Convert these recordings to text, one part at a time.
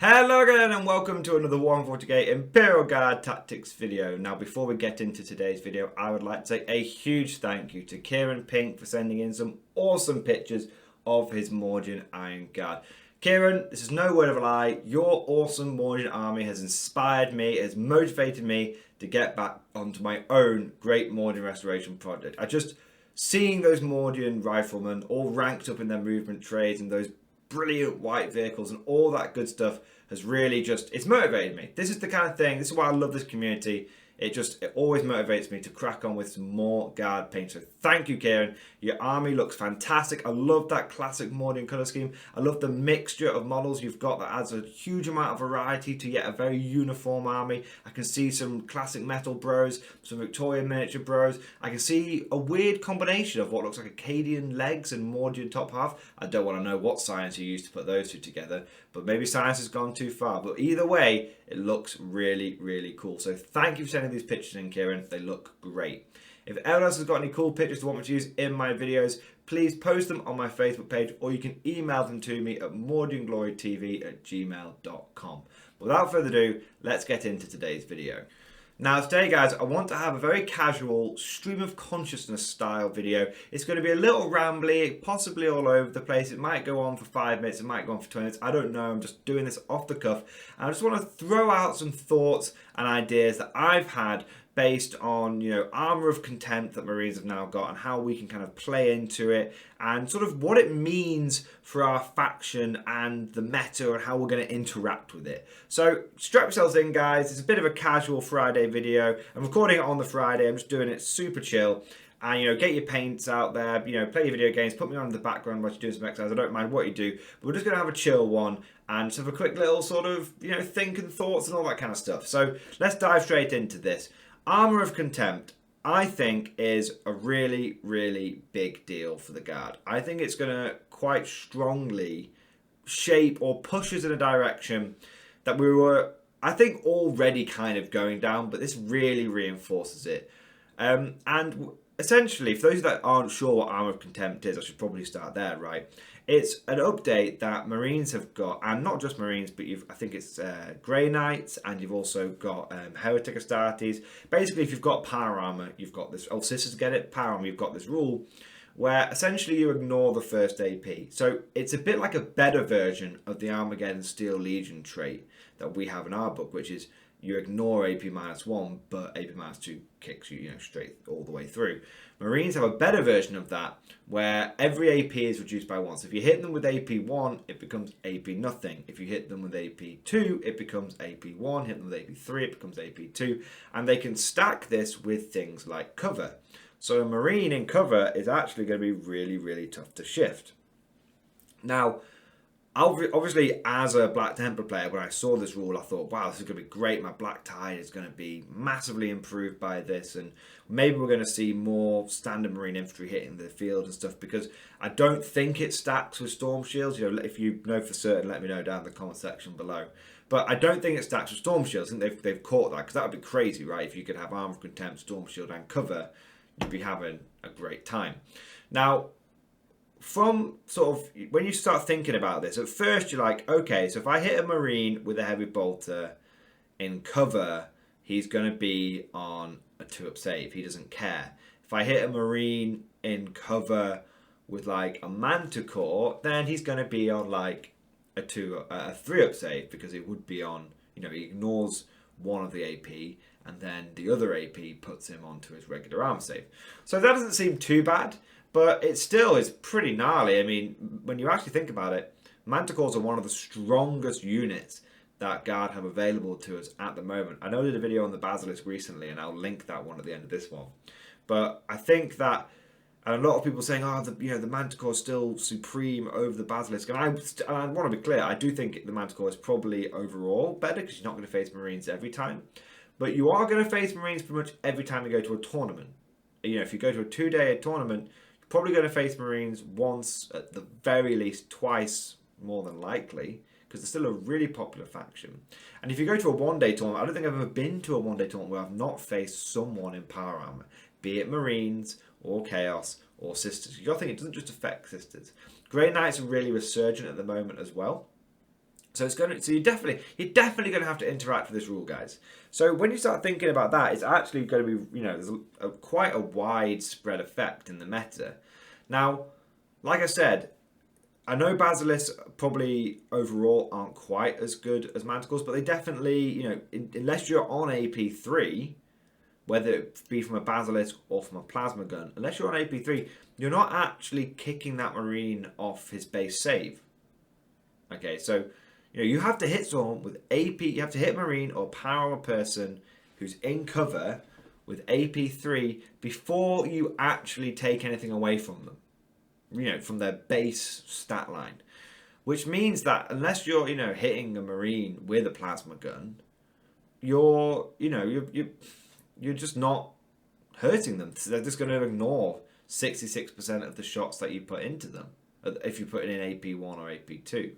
Hello again and welcome to another Warhammer 40k Imperial Guard Tactics video. Now before we get into today's video, I would like to say a huge thank you to Kieran Pink for sending in some awesome pictures of his Mordian Iron Guard. Kieran, this is no word of a lie, your awesome Mordian army has inspired me, has motivated me to get back onto my own great Mordian restoration project. Seeing those Mordian riflemen all ranked up in their movement trades and those brilliant white vehicles and all that good stuff has really it's motivated me. This is the kind of thing, this is why I love this community. It always motivates me to crack on with some more guard paint. So thank you, Kieran. Your army looks fantastic. I love that classic Mordian colour scheme. I love the mixture of models you've got that adds a huge amount of variety to yet a very uniform army. I can see some classic metal bros, some Victorian miniature bros. I can see a weird combination of what looks like Acadian legs and Mordian top half. I don't want to know what science you used to put those two together, but maybe science has gone too far. But either way, it looks really, really cool. So thank you for sending these pictures in, Kieran. They look great. If anyone else has got any cool pictures to want me to use in my videos, please post them on my Facebook page, or you can email them to me at mordianglorytv@gmail.com. Without further ado, let's get into today's video. Now today, guys, I want to have a very casual stream of consciousness style video. It's going to be a little rambly, possibly all over the place. It might go on for 5 minutes, it might go on for 20 minutes. I don't know. I'm just doing this off the cuff. And I just want to throw out some thoughts and ideas that I've had based on, Armour of Contempt that Marines have now got and how we can kind of play into it and sort of what it means for our faction and the meta and how we're going to interact with it. So strap yourselves in, guys. It's a bit of a casual Friday video. I'm recording it on the Friday. I'm just doing it super chill. And, get your paints out there, play your video games, put me on in the background while you're doing some exercise. I don't mind what you do, but we're just going to have a chill one and just have a quick little sort of, think and thoughts and all that kind of stuff. So let's dive straight into this. Armour of Contempt, I think, is a really, really big deal for the Guard. I think it's going to quite strongly shape or push us in a direction that we were, I think, already kind of going down, but this really reinforces it. And essentially, for those that aren't sure what Armour of Contempt is, I should probably start there, right? It's an update that Marines have got, and not just Marines, but I think it's Grey Knights, and you've also got Heretic Astartes. Basically, if you've got Power Armour, you've got this, Old Sisters get it, Power Armour, you've got this rule, where essentially you ignore the first AP. So it's a bit like a better version of the Armageddon Steel Legion trait that we have in our book, which is you ignore AP -1, but AP -2 kicks you, straight all the way through. Marines have a better version of that, where every AP is reduced by 1. So if you hit them with AP1, it becomes AP nothing. If you hit them with AP2, it becomes AP1. Hit them with AP3, it becomes AP2. And they can stack this with things like cover. So a Marine in cover is actually going to be really, really tough to shift. Now, obviously, as a Black Templar player, when I saw this rule, I thought, wow, this is going to be great. My Black Tide is going to be massively improved by this. And maybe we're going to see more standard Marine infantry hitting the field and stuff, because I don't think it stacks with Storm Shields. If you know for certain, let me know down in the comment section below. But I don't think it stacks with Storm Shields. I think they've caught that, because that would be crazy, right? If you could have Armour of Contempt, Storm Shield, and cover, you'd be having a great time. Now, from sort of when you start thinking about this, at first you're like, okay, so if I hit a Marine with a heavy bolter in cover, he's going to be on a 2-up save. He doesn't care. If I hit a Marine in cover with like a Manticore, then he's going to be on like a 3-up save, because it would be on, he ignores one of the AP and then the other AP puts him onto his regular arm save. So that doesn't seem too bad. But it still is pretty gnarly. I mean, when you actually think about it, Manticores are one of the strongest units that Guard have available to us at the moment. I know I did a video on the Basilisk recently, and I'll link that one at the end of this one. But I think that, and a lot of people saying, oh, the Manticore is still supreme over the Basilisk. And I want to be clear, I do think the Manticore is probably overall better, because you're not going to face Marines every time. But you are going to face Marines pretty much every time you go to a tournament. If you go to a 2-day tournament, probably going to face Marines once, at the very least twice, more than likely, because they're still a really popular faction. And if you go to a 1-day tournament, I don't think I've ever been to a 1-day tournament where I've not faced someone in Power Armour, be it Marines or Chaos or Sisters. You got to think it doesn't just affect Sisters. Grey Knights are really resurgent at the moment as well. So you're definitely going to have to interact with this rule, guys. So when you start thinking about that, it's actually going to be, there's quite a widespread effect in the meta. Now, like I said, I know Basilisks probably overall aren't quite as good as Manticores, but they definitely, unless you're on AP3, whether it be from a Basilisk or from a plasma gun, unless you're on AP3, you're not actually kicking that Marine off his base save. Okay, so you have to hit someone with AP, you have to hit Marine or power armor person who's in cover with AP3 before you actually take anything away from them. From their base stat line, which means that unless you're hitting a Marine with a plasma gun, you're just not hurting them. So they're just going to ignore 66% of the shots that you put into them if you put it in AP1 or AP2.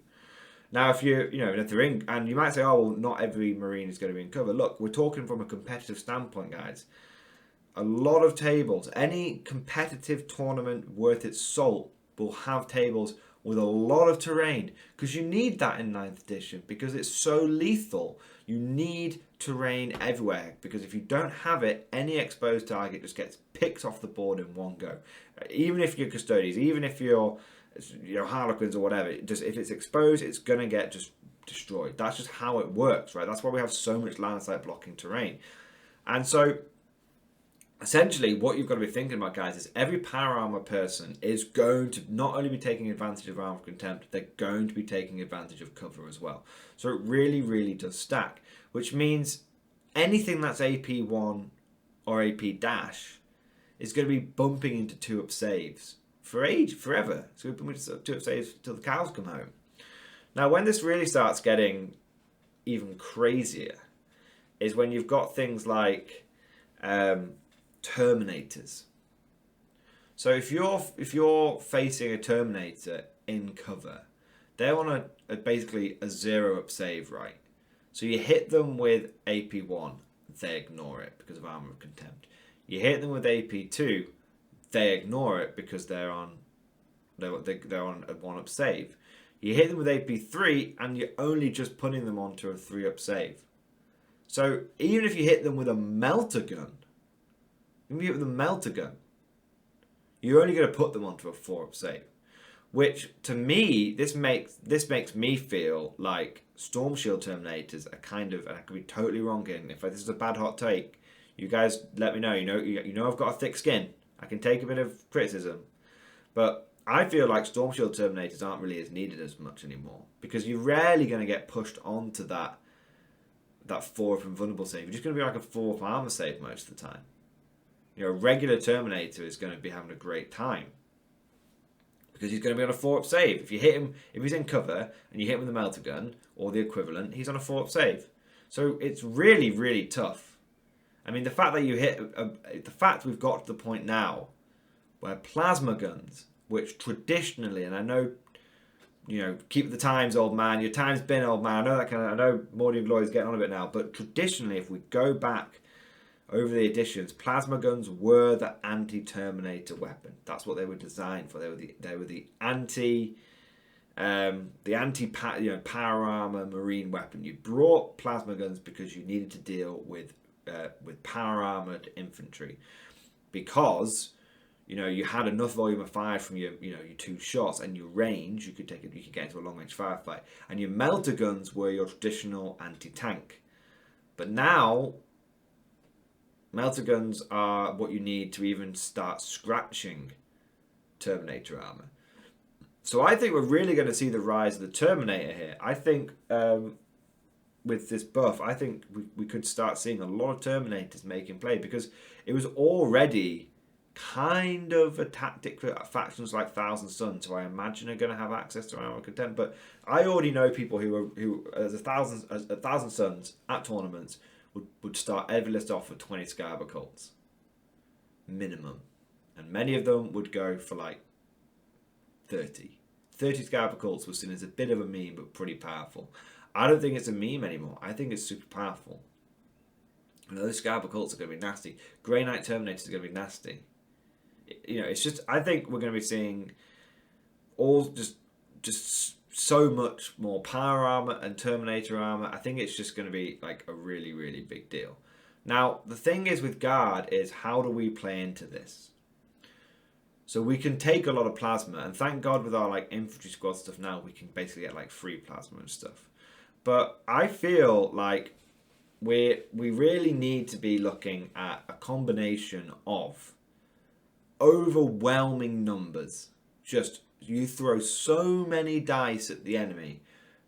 Now, if if they're in, and you might say, oh, well, not every Marine is going to be in cover. Look, we're talking from a competitive standpoint, guys. A lot of tables, any competitive tournament worth its salt will have tables with a lot of terrain, because you need that in 9th edition because it's so lethal. You need terrain everywhere, because if you don't have it, any exposed target just gets picked off the board in one go. Even if you're Custodians, even if you're Harlequins or whatever, just if it's exposed, it's going to get just destroyed. That's just how it works, right? That's why we have so much line of sight blocking terrain. And so essentially, what you've got to be thinking about, guys, is every power armor person is going to not only be taking advantage of Armour of Contempt, they're going to be taking advantage of cover as well. So it really, really does stack, which means anything that's AP1 or AP dash is going to be bumping into 2-up saves forever. It's going to be bumping into 2-up saves till the cows come home. Now, when this really starts getting even crazier is when you've got things like Terminators. So if you're facing a Terminator in cover, they're on basically a 0-up save, right? So you hit them with AP1, they ignore it because of Armour of Contempt. You hit them with AP2, they ignore it because they're on a 1-up save. You hit them with AP3 and you're only just putting them onto a 3-up save. So even if you hit them with a melter gun, you're only going to put them onto a 4-up save. Which, to me, this makes me feel like Storm Shield Terminators are kind of, and I could be totally wrong in, if this is a bad hot take, you guys let me know. You know I've got a thick skin. I can take a bit of criticism. But I feel like Storm Shield Terminators aren't really as needed as much anymore. Because you're rarely going to get pushed onto that 4-up invulnerable save. You're just going to be like a 4-up armor save most of the time. A regular Terminator is going to be having a great time because he's going to be on a 4-up save. If you hit him, if he's in cover and you hit him with a melter gun or the equivalent, he's on a 4-up save. So it's really, really tough. I mean, the fact that the fact we've got to the point now where plasma guns, which traditionally, and I know, keep the times, old man. Your time's been, old man. I know Mordian Glory's getting on a bit now, but traditionally, if we go back over the editions, plasma guns were the anti-Terminator weapon. That's what they were designed for. They were the power armor marine weapon. You brought plasma guns because you needed to deal with power armored infantry, because you had enough volume of fire from your 2 shots and your range. You could get into a long range firefight, and your melter guns were your traditional anti-tank. But now, melter guns are what you need to even start scratching Terminator armor. So I think we're really going to see the rise of the Terminator here. I think with this buff, I think we could start seeing a lot of Terminators making play, because it was already kind of a tactic for factions like Thousand Suns, who I imagine are going to have access to Armour of Contempt. But I already know people who as a Thousand Suns at tournaments would start every list off with 20 Scarab Cults minimum, and many of them would go for like 30 Scarab Cults was seen as a bit of a meme, but pretty powerful. I don't think it's a meme anymore. I think it's super powerful. And those Scarab Cults are going to be nasty. Grey Knight Terminators are going to be nasty. It's just, I think we're going to be seeing all just so much more power armor and Terminator armor. I think it's just going to be like a really, really big deal. Now, the thing is with Guard is how do we play into this? So we can take a lot of plasma, and thank God with our like infantry squad stuff now, we can basically get like free plasma and stuff. But I feel like we really need to be looking at a combination of overwhelming numbers. Just you throw so many dice at the enemy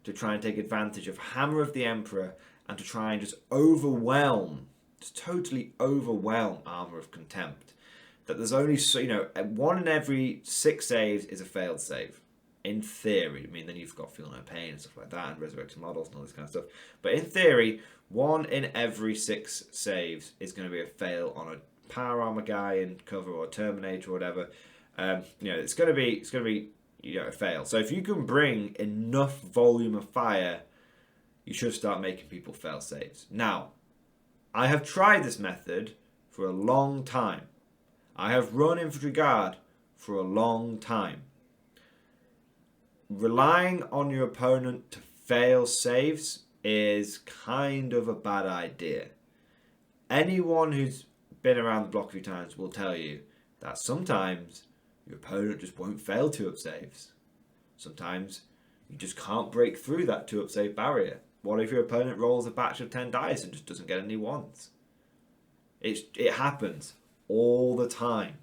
to try and take advantage of Hammer of the Emperor and to try and just overwhelm, just totally overwhelm Armour of Contempt. That there's only, so you know, 1 in every 6 saves is a failed save. In theory. I mean, then you've got Feel No Pain and stuff like that, and Resurrected Models and all this kind of stuff. But in theory, 1 in every 6 saves is going to be a fail on a power armor guy in cover or Terminator or whatever. You know, it's going to be you know, a fail. So if you can bring enough volume of fire, you should start making people fail saves. Now, I have tried this method for a long time. I have run Infantry Guard for a long time. Relying on your opponent to fail saves is kind of a bad idea. Anyone who's been around the block a few times will tell you that sometimes your opponent just won't fail 2-up saves. Sometimes you just can't break through that 2-up save barrier. What if your opponent rolls a batch of 10 dice and just doesn't get any ones? It happens all the time.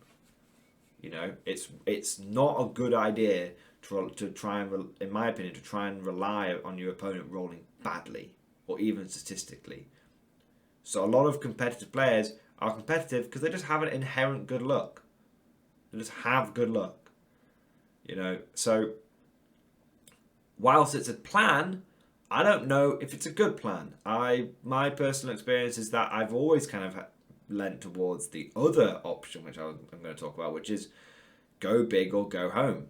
You know, it's not a good idea to try and, in my opinion, to try and rely on your opponent rolling badly or even statistically. So a lot of competitive players are competitive because they just have an inherent good luck. They just have good luck. You know, so whilst it's a plan, I don't know if it's a good plan. My personal experience is that I've always kind of lent towards the other option, which I'm going to talk about, which is go big or go home.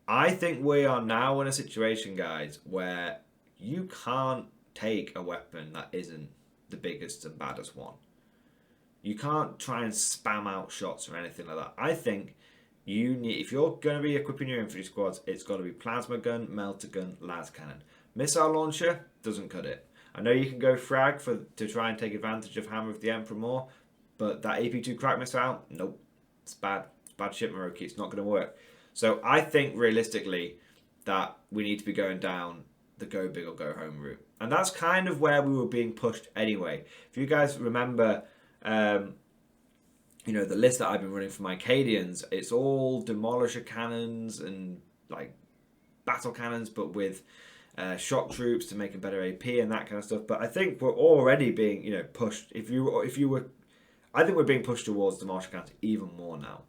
I think we are now in a situation, guys, where you can't take a weapon that isn't the biggest and baddest one. You can't try and spam out shots or anything like that. I think you need, if you're going to be equipping your infantry squads, it's got to be plasma gun, melter gun, las cannon. Missile launcher doesn't cut it. I know you can go frag to try and take advantage of Hammer of the Emperor more, but that AP2 crack missile, nope, it's bad. It's bad shit, Maroki. It's not going to work. So I think realistically that we need to be going down the go big or go home route, and that's kind of where we were being pushed anyway. If you guys remember, you know, the list that I've been running for my Cadians, it's all demolisher cannons and like battle cannons, but with shock troops to make a better AP and that kind of stuff. But I think we're already being, you know, pushed. If you were, I think we're being pushed towards demolisher cannons even more now.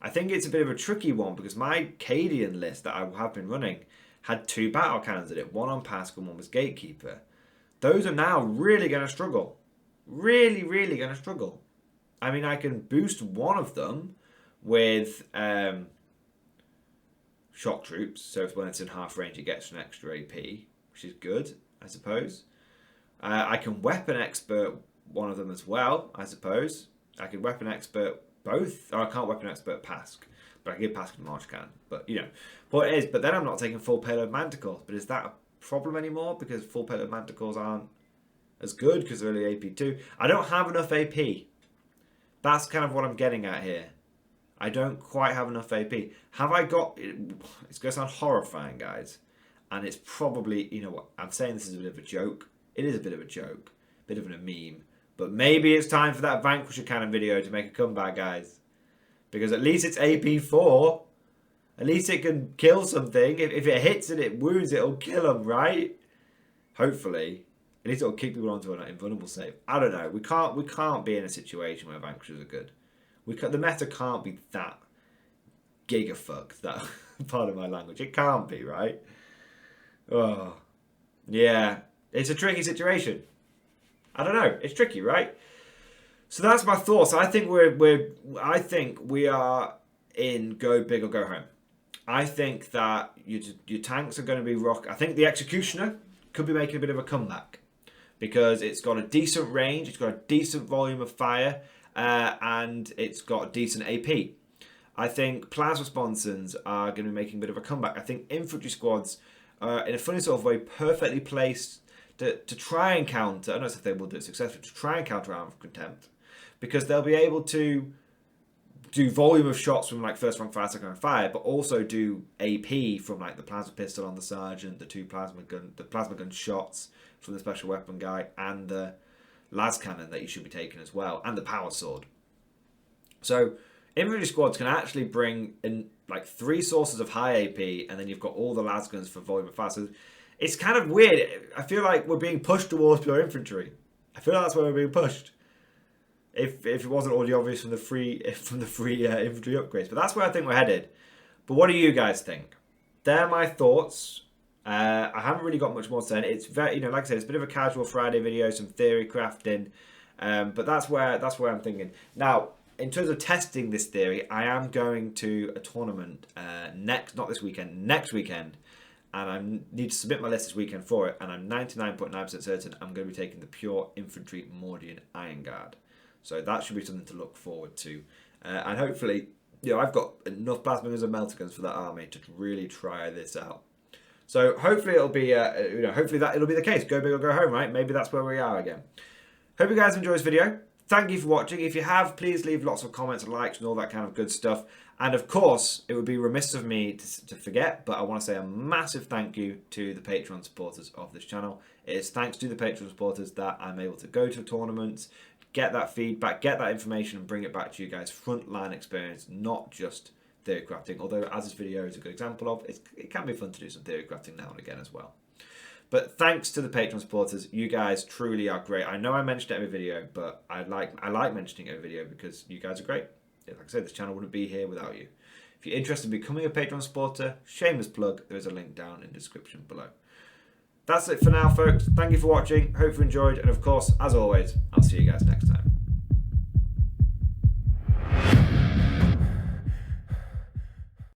I think it's a bit of a tricky one because my Cadian list that I have been running had 2 battle cannons in it. One on Pascal, one was Gatekeeper. Those are now really going to struggle. Really, really going to struggle. I mean, I can boost one of them with shock troops. So when it's in half range, it gets an extra AP, which is good, I suppose. I can weapon expert one of them as well, I suppose. I can weapon expert both. Or I can't weapon expert Pask, but I can give Pask a March cannon. But, you know, what it is. But then I'm not taking full payload manticores. But is that a problem anymore? Because full payload manticores aren't as good because they're only AP2. I don't have enough AP. That's kind of what I'm getting at here. I don't quite have enough AP. Have I got... It's going to sound horrifying, guys. And it's probably... You know what? I'm saying this is a bit of a joke. It is a bit of a joke. A bit of a meme. But maybe it's time for that Vanquisher Cannon video to make a comeback, guys. Because at least it's AP4. At least it can kill something. If it hits and it wounds, it'll kill them, right? Hopefully. At least it'll keep people onto an invulnerable save. I don't know. We can't be in a situation where Vanquishers are good. The meta can't be that gigafucked. That part of my language. It can't be, right? Oh, yeah. It's a tricky situation. I don't know. It's tricky, right? So that's my thoughts. I think we are in go big or go home. I think that your tanks are going to be rock. I think the Executioner could be making a bit of a comeback because it's got a decent range, it's got a decent volume of fire, and it's got a decent AP. I think plasma sponsons are going to be making a bit of a comeback. I think infantry squads are, in a funny sort of way, perfectly placed to try and counter, I don't know if they will do it successfully, to try and counter Armour of Contempt. Because they'll be able to do volume of shots from like first rank fire, second rank fire, but also do AP from like the plasma pistol on the sergeant, the plasma gun shots from the special weapon guy, and the las cannon that you should be taking as well, and the power sword. So infantry squads can actually bring in like 3 sources of high AP, and then you've got all the las guns for volume of fire. So it's kind of weird. I feel like we're being pushed towards pure infantry. I feel like that's where we're being pushed. If it wasn't already obvious from the free infantry upgrades, but that's where I think we're headed. But what do you guys think? They're my thoughts. I haven't really got much more to say. It's very, like I said, it's a bit of a casual Friday video, some theory crafting, but that's where I'm thinking. Now, in terms of testing this theory, I am going to a tournament not this weekend, next weekend, and I need to submit my list this weekend for it. And I'm 99.9% certain I'm going to be taking the pure infantry Mordian Iron Guard. So that should be something to look forward to, and hopefully, I've got enough plasma guns and melter guns for that army to really try this out. So hopefully it'll be, it'll be the case. Go big or go home, right? Maybe that's where we are again. Hope you guys enjoy this video. Thank you for watching. If you have, please leave lots of comments and likes and all that kind of good stuff. And of course, it would be remiss of me to forget, but I want to say a massive thank you to the Patreon supporters of this channel. It is thanks to the Patreon supporters that I'm able to go to tournaments, get that feedback, get that information, and bring it back to you guys. Frontline experience, not just theory crafting. Although, as this video is a good example of, it can be fun to do some theory crafting now and again as well. But thanks to the Patreon supporters, you guys truly are great. I know I mentioned it every video, but I like mentioning it every video because you guys are great. Like I said, this channel wouldn't be here without you. If you're interested in becoming a Patreon supporter, shameless plug, there is a link down in the description below. That's it for now, folks. Thank you for watching. Hope you enjoyed. And of course, as always, I'll see you guys next time.